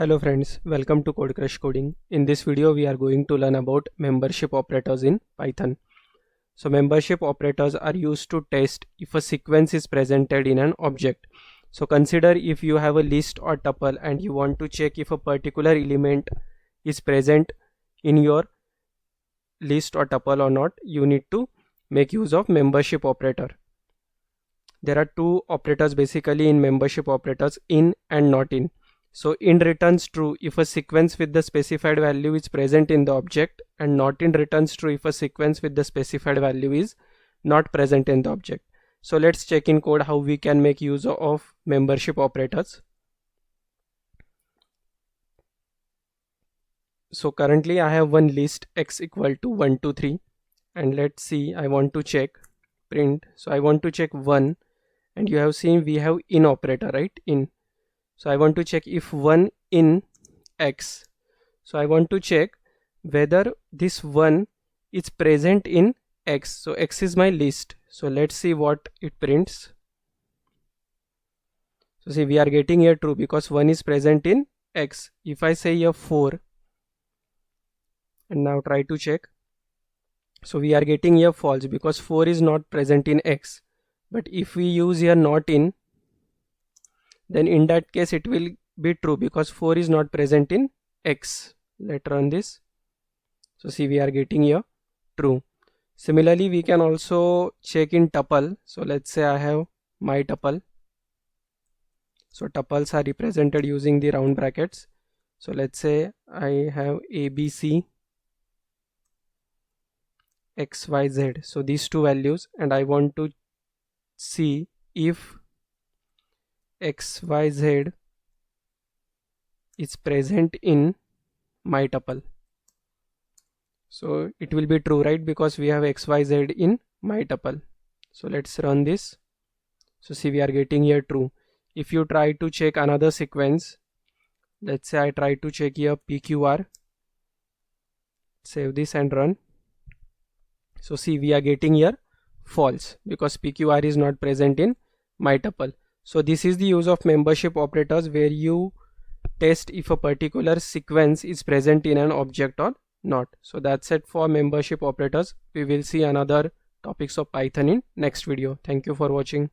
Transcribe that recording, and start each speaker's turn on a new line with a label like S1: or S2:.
S1: Hello friends, welcome to Code Crush Coding. In this video we are going to learn about membership operators in Python. So membership operators are used to test if a sequence is presented in an object. So consider if you have a list or tuple and you want to check if a particular element is present in your list or tuple or not, you need to make use of membership operator. There are two operators basically in membership operators, in and not in. So in returns true if a sequence with the specified value is present in the object, and not in returns true if a sequence with the specified value is not present in the object. So let's check in code how we can make use of membership operators. So currently I have one list x equal to 1 2 3, and let's see, I want to check print. So I want to check 1, and you have seen we have in operator, right? In. So I want to check if 1 in x. So I want to check whether this 1 is present in x. So x is my list. So let's see what it prints. So see, we are getting here true because 1 is present in x. If I say here 4 and now try to check, so we are getting here false because 4 is not present in x. But if we use here not in, then in that case it will be true because 4 is not present in x. Let's run this. So see, we are getting here true. Similarly, we can also check in tuple. So let's say I have my tuple. So tuples are represented using the round brackets. So let's say I have ABC XYZ. So these two values, and I want to see if XYZ is present in my tuple. So it will be true, right? Because we have XYZ in my tuple. So let's run this. So see, we are getting here true. If you try to check another sequence, let's say I try to check here PQR, save this and run. So see, we are getting here false because PQR is not present in my tuple. So this is the use of membership operators, where you test if a particular sequence is present in an object or not. So that's it for membership operators. We will see another topics of Python in next video. Thank you for watching.